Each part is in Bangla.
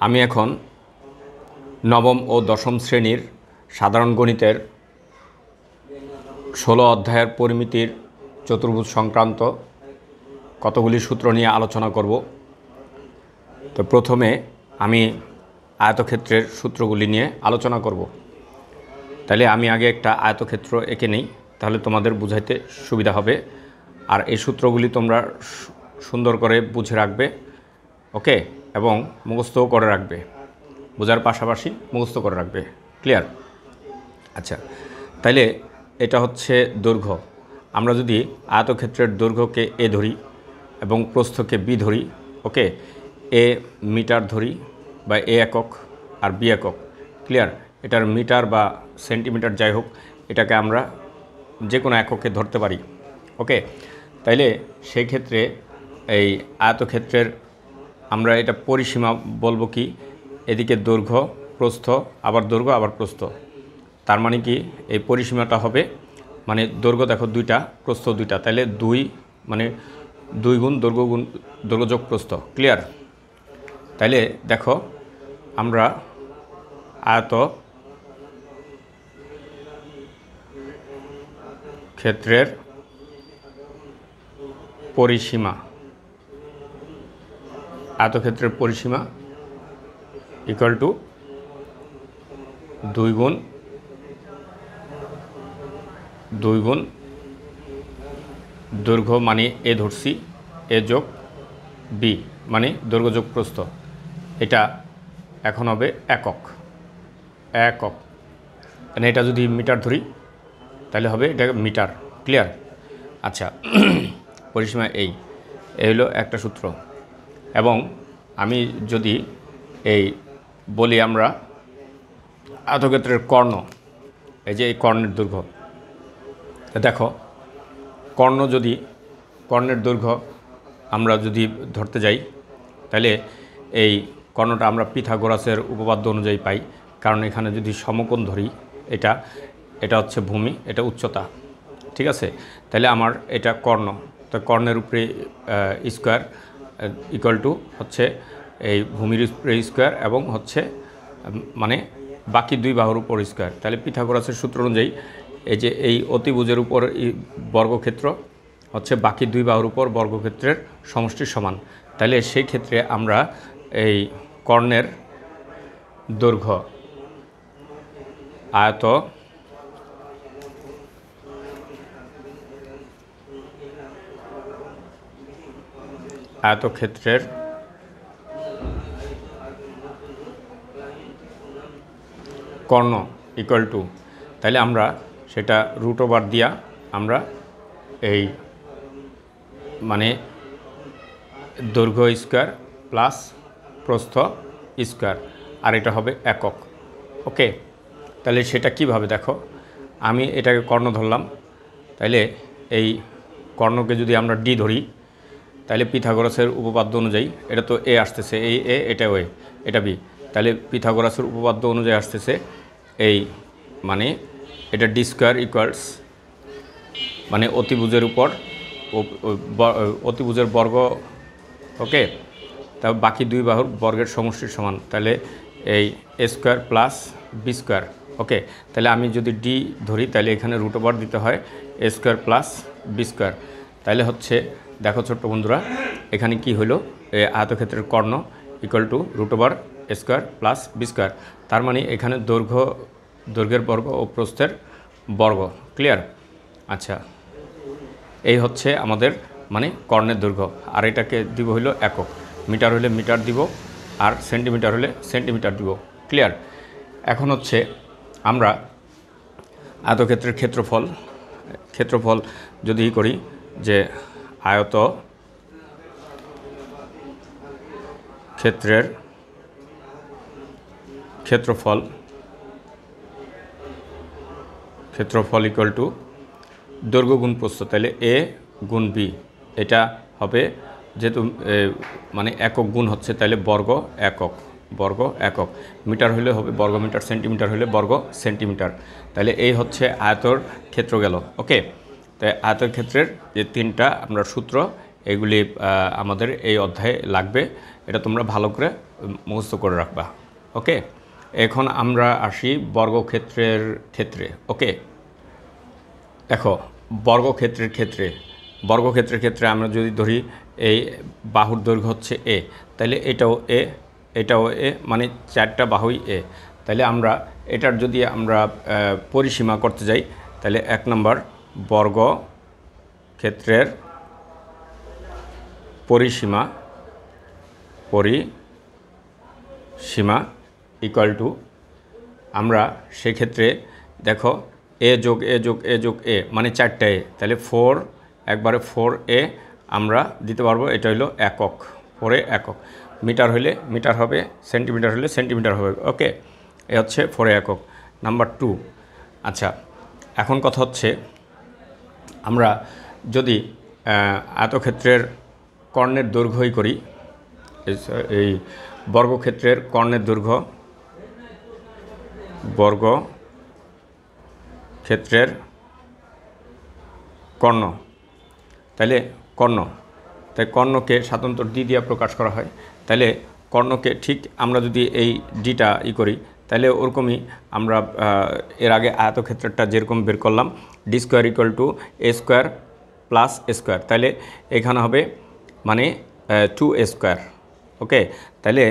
আমি এখন নবম ও দশম শ্রেণীর সাধারণ গণিতের 16 অধ্যায়ের পরিমিতির চতুর্ভুজ সংক্রান্ত কতগুলি সূত্র নিয়ে আলোচনা করব। তো প্রথমে আমি আয়তক্ষেত্রের সূত্রগুলি নিয়ে আলোচনা করব। তাহলে আমি আগে একটা আয়তক্ষেত্র এঁকে নেই, তাহলে তোমাদের বুঝাইতে সুবিধা হবে। আর এই সূত্রগুলি তোমরা সুন্দর করে বুঝে রাখবে, ওকে, এবং মুখস্থও করে রাখবে, বোঝার পাশাপাশি মুখস্থ করে রাখবে। ক্লিয়ার? আচ্ছা, তাইলে এটা হচ্ছে দৈর্ঘ্য। আমরা যদি আয়তক্ষেত্রের দৈর্ঘ্যকে এ ধরি এবং প্রস্থকে বি ধরি, ওকে, এ মিটার ধরি বা এ একক আর বি একক। ক্লিয়ার? এটার মিটার বা সেন্টিমিটার যাই হোক, এটাকে আমরা যে কোনো এককে ধরতে পারি, ওকে। তাইলে সেই ক্ষেত্রে এই আয়তক্ষেত্রের আমরা এটা পরিসীমা বলবো কি, এদিকে দৈর্ঘ্য প্রস্থ, আবার দৈর্ঘ্য আবার প্রস্থ। তার মানে কি এই পরিসীমাটা হবে, মানে দৈর্ঘ্য দেখো দুইটা, প্রস্থ দুইটা, তাহলে 2 মানে 2 গুণ দৈর্ঘ্য যোগ প্রস্থ। ক্লিয়ার? তাইলে দেখো আমরা আয়ত ক্ষেত্রের পরিসীমা, আয়তক্ষেত্রের পরিসীমা ইকুয়াল টু 2 গুণ দৈর্ঘ্য মানে এ ধরছি, এ যোগ বি মানে দৈর্ঘ্য যোগ প্রস্থ। এটা এখন হবে একক, মানে এটা যদি মিটার ধরি তাহলে হবে এটা মিটার। ক্লিয়ার? আচ্ছা, পরিসীমা এই হলো একটা সূত্র। এবং আমি যদি এই বলি আমরা আয়তক্ষেত্রের কর্ণ, এই যে এই কর্ণের দৈর্ঘ্য, দেখো কর্ণের দৈর্ঘ্য আমরা যদি ধরতে যাই, তাহলে এই কর্ণটা আমরা পিথাগোরাসের উপপাদ্য অনুযায়ী পাই। কারণ এখানে যদি সমকোণ ধরি, এটা হচ্ছে ভূমি, এটা উচ্চতা, ঠিক আছে। তাহলে আমার এটা কর্ণ, তো কর্ণের উপরে স্কোয়ার ইকুয়াল টু হচ্ছে এই ভূমির উপরে স্কোয়ার এবং হচ্ছে মানে বাকি 2 বাহুর উপর স্কোয়ার। তাহলে পিথাগোরাসের সূত্র অনুযায়ী এই যে এই অতিভুজের উপর বর্গক্ষেত্র হচ্ছে বাকি 2 বাহুর উপর বর্গক্ষেত্রের সমষ্টির সমান। তাহলে সেই ক্ষেত্রে আমরা এই কর্ণের দৈর্ঘ্য আয়তক্ষেত্রের কর্ণ ইকুয়াল টু, তাহলে আমরা সেটা √ওভার দিয়া আমরা এই মানে দৈর্ঘ্য স্কোয়ার প্লাস প্রস্থ স্কোয়ার, আর এটা হবে একক, ওকে। তাহলে সেটা কিভাবে দেখো, আমি এটাকে কর্ণ ধরলাম, তাইলে এই কর্ণকে যদি আমরা ডি ধরি, তাহলে পিথাগোরাসের উপপাদ্য অনুযায়ী এটা তো এ আসতেছে, এই এ, এটা ওয়ে, এটা বি, তাহলে পিথাগোরাসের উপপাদ্য অনুযায়ী আসতেছে এই মানে এটা ডি স্কোয়ার ইকুয়ালস মানে অতিভুজের বর্গ, ওকে, তা বাকি 2 বাহুর বর্গের সমষ্টির সমান। তাহলে এই এ স্কোয়ার প্লাস বি স্কোয়ার, ওকে। তাহলে আমি যদি ডি ধরি, তাহলে এখানে √ওভার দিতে হয় A square plus B square. তাহলে হচ্ছে দেখো ছোট্ট বন্ধুরা, এখানে কি হলো, আয়তক্ষেত্রের কর্ণ ইকুয়াল টু √ওভার A square plus B square. তার মানে এখানে দৈর্ঘ্যের বর্গ ও প্রস্থের বর্গ। ক্লিয়ার? আচ্ছা, এই হচ্ছে আমাদের মানে কর্ণের দৈর্ঘ্য। আর এটাকে দিব হলো একক, মিটার হলে মিটার দিব, আর সেন্টিমিটার হলে সেন্টিমিটার দিব। ক্লিয়ার? এখন হচ্ছে আমরা আয়তক্ষেত্রের ক্ষেত্রফল যদি করি যে আয়ত ক্ষেত্রের ক্ষেত্রফল ইকুয়াল টু দৈর্ঘ্য গুণ প্রস্থ। তাহলে এ গুণ বি, এটা হবে যেহেতু মানে একক গুণ হচ্ছে, তাহলে বর্গ একক, মিটার হলে হবে বর্গ মিটার, সেন্টিমিটার হলে বর্গ সেন্টিমিটার। তাহলে এই হচ্ছে আয়তর ক্ষেত্র গেল, ওকে। তাই আয়তর ক্ষেত্রের যে 3টা আমরা সূত্র, এগুলি আমাদের এই অধ্যায়ে লাগবে এটা তোমরা ভালো করে মুখস্থ করে রাখবা। ওকে, এখন আমরা আসি বর্গক্ষেত্রের ক্ষেত্রে। ওকে, দেখো বর্গক্ষেত্রের ক্ষেত্রে আমরা যদি ধরি এই বাহুর দৈর্ঘ্য হচ্ছে এ, তাহলে এটাও এ, মানে 4টা বাহুই এ। তাহলে আমরা এটার যদি আমরা পরিসীমা করতে যাই, তাহলে 1 নম্বর বর্গক্ষেত্রের পরিসীমা ইকুয়াল টু, আমরা সেক্ষেত্রে দেখো এ যোগ এ যোগ এ যোগ এ মানে 4টা এ, তাহলে 4 একবারে 4a আমরা দিতে পারবো। এটা হলো একক, 4a একক। মিটার হলে মিটার হবে, সেন্টিমিটার হলে সেন্টিমিটার হবে। ওকে, এ হচ্ছে 4a একক। নাম্বার 2, আচ্ছা এখন কথা হচ্ছে আমরা যদি আয়তক্ষেত্রের কর্ণের দৈর্ঘ্যই করি, এই বর্গক্ষেত্রের কর্ণের দৈর্ঘ্য, বর্গক্ষেত্রের কর্ণ, তাহলে তাই কর্ণকে সাধারণত ডি দিয়ে প্রকাশ করা হয়। তাহলে কর্ণকে ঠিক আমরা যদি এই ডিটা করি, তাহলে ওরকমই আমরা এর আগে আয়তক্ষেত্রটা যেরকম বের করলাম, D square equal to A square plus A square, তাহলে এখানে হবে মানে 2a স্কোয়ার। ওকে, তাহলে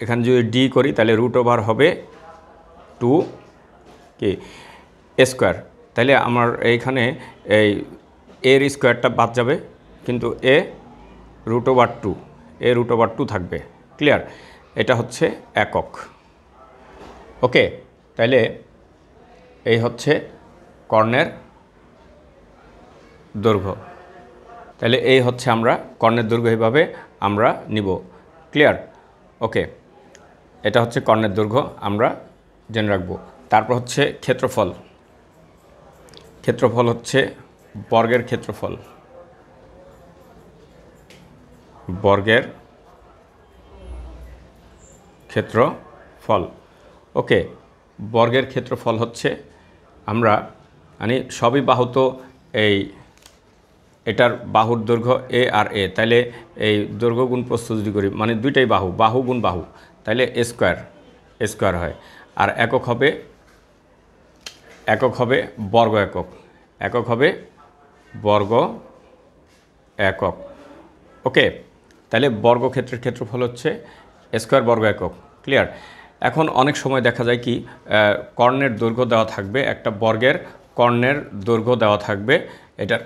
এখানে যদি ডি করি তাহলে রুট ওভার হবে 2 কি এ স্কোয়ার। তাহলে আমার এইখানে এই এর স্কোয়ারটা বাদ যাবে, কিন্তু এ রুট ওভার 2 থাকবে। ক্লিয়ার? এটা হচ্ছে একক। ওকে, তাহলে এই হচ্ছে কর্ণের দৈর্ঘ্য। তাহলে এই হচ্ছে আমরা কর্ণের দৈর্ঘ্য এইভাবে আমরা নিব। ক্লিয়ার? ওকে, এটা হচ্ছে কর্ণের দৈর্ঘ্য, আমরা জেনে রাখবো। তারপর হচ্ছে ক্ষেত্রফল হচ্ছে বর্গের ক্ষেত্রফল। ওকে, বর্গের ক্ষেত্রফল হচ্ছে আমরা মানে সবই বাহু, তো এটার বাহুর দৈর্ঘ্য এ আর এ, তাহলে এই দৈর্ঘ্য গুণ প্রস্থ যদি করি মানে দুইটাই বাহু গুণ বাহু, তাহলে এ স্কোয়ার হয়। আর একক হবে বর্গ একক। ওকে, তাহলে বর্গক্ষেত্রের ক্ষেত্রফল হচ্ছে স্কোয়ার বর্গ একক। ক্লিয়ার? এখন অনেক সময় দেখা যায় কি কর্ণের দৈর্ঘ্য দেওয়া থাকবে, একটা বর্গের কর্ণের দৈর্ঘ্য দেওয়া থাকবে, এটার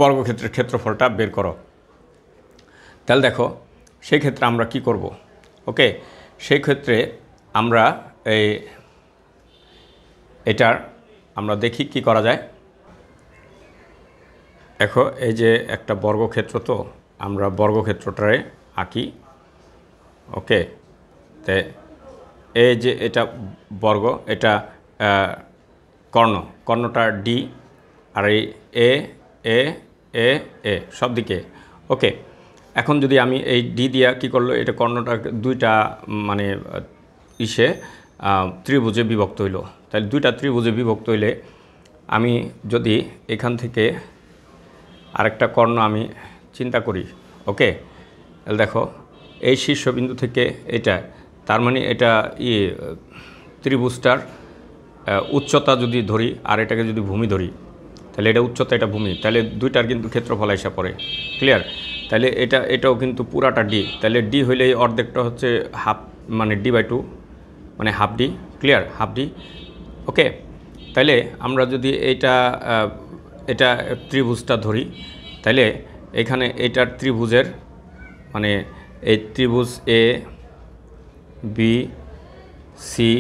বর্গক্ষেত্রের ক্ষেত্রফলটা বের করো। তাহলে দেখো সেই ক্ষেত্রে আমরা কি করব? ওকে, সেই ক্ষেত্রে আমরা এটার আমরা দেখি কি করা যায়। দেখো এই যে একটা বর্গক্ষেত্র, তো আমরা বর্গক্ষেত্রটারে আঁকি। ওকে, তো এই যে এটা বর্গ, এটা কর্ণটা ডি, আর এই এ এ এ এ সব দিকে। ওকে, এখন যদি আমি এই ডি দিয়া কী করলো, এটা কর্ণটা দুইটা মানে ত্রিভুজে বিভক্ত হইল। তাহলে দুইটা ত্রিভুজে বিভক্ত হইলে আমি যদি এখান থেকে আরেকটা কর্ণ আমি চিন্তা করি। ওকে, তাহলে দেখো এই শীর্ষবিন্দু থেকে এটা, তার মানে এটা ত্রিভুজটার উচ্চতা যদি ধরি আর এটাকে যদি ভূমি ধরি, তাহলে এটা উচ্চতা এটা ভূমি, তাহলে দুইটার কিন্তু ক্ষেত্রফল এসে পড়ে। ক্লিয়ার? তাহলে এটাও কিন্তু পুরাটা ডি, তাহলে ডি হইলে এই অর্ধেকটা হচ্ছে হাফ, মানে d/2 মানে half D. Clear? Half D. Okay, তাহলে আমরা যদি এটা ত্রিভুজটা ধরি, তাহলে এখানে এটার ত্রিভুজের মানে এই ত্রিভুজ এ বি সি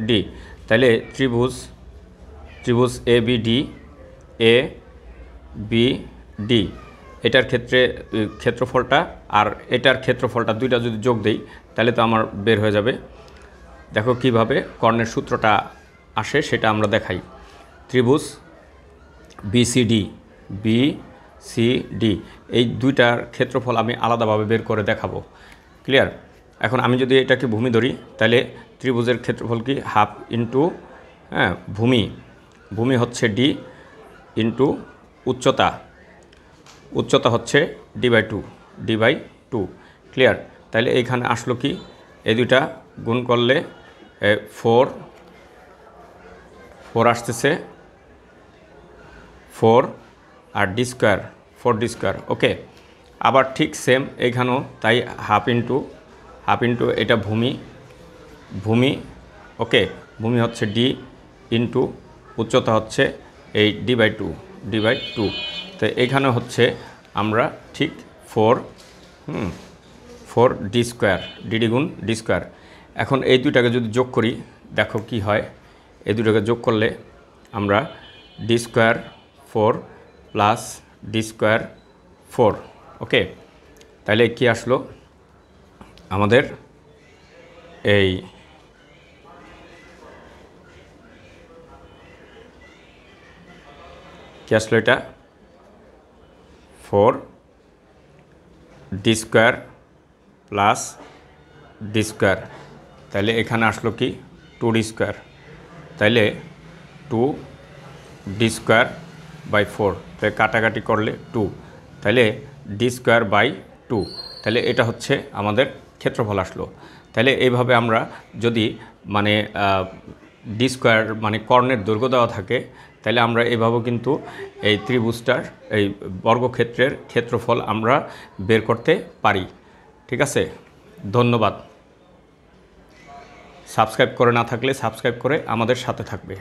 ডি, তাহলে ত্রিভুজ এ বি ডি এটার ক্ষেত্রফলটা আর এটার ক্ষেত্রফলটা দুইটা যদি যোগ দেই, তাহলে তো আমার বের হয়ে যাবে। দেখো কিভাবে কর্ণের সূত্রটা আসে সেটা আমরা দেখাই। ত্রিভুজ বিসিডি এই দুইটার ক্ষেত্রফল আমি আলাদাভাবে বের করে দেখাবো। ক্লিয়ার? এখন আমি যদি এটাকে ভূমি ধরি, তাহলে ত্রিভুজের ক্ষেত্রফল কি হাফ ইন্টু ভূমি হচ্ছে ডি ইন্টু উচ্চতা হচ্ছে d/2 ক্লিয়ার? তাহলে এইখানে আসলো কি, এই দুইটা গুণ করলে 4 আসতেছে 4 আর ডি স্কোয়ার 4d স্কোয়ার। ওকে, আবার ঠিক সেম এইখানেও তাই হাফ ইন্টু এটা ভূমি। ওকে, ভূমি হচ্ছে ডি ইন্টু উচ্চতা হচ্ছে এই d/2 তো এখানে হচ্ছে আমরা ঠিক 4d স্কোয়ার ডিডি গুণ ডি স্কোয়ার। এখন এই দুইটাকে যদি যোগ করি দেখো কি হয়, এই দুটাকে যোগ করলে আমরা D square 4 plus D square 4। ওকে, তাহলে কি আসলো আমাদের, এই কি আসলো, এটা 4d square plus D square. তাহলে এখানে আসলো কি 2d স্কোয়ার। তাইলে 2d স্কোয়ার বাই 4, তাই কাটাকাটি করলে 2, তাহলে ডি স্কোয়ার বাই 2। তাহলে এটা হচ্ছে আমাদের ক্ষেত্রফল আসলো। তাহলে এইভাবে আমরা যদি মানে ডি স্কোয়ার মানে কর্ণের দৈর্ঘ্য দেওয়া থাকে, তাহলে আমরা এভাবেও কিন্তু এই ত্রিভুজটার এই বর্গক্ষেত্রের ক্ষেত্রফল আমরা বের করতে পারি। ঠিক আছে, ধন্যবাদ। সাবস্ক্রাইব করে না থাকলে সাবস্ক্রাইব করে আমাদের সাথে থাকবে।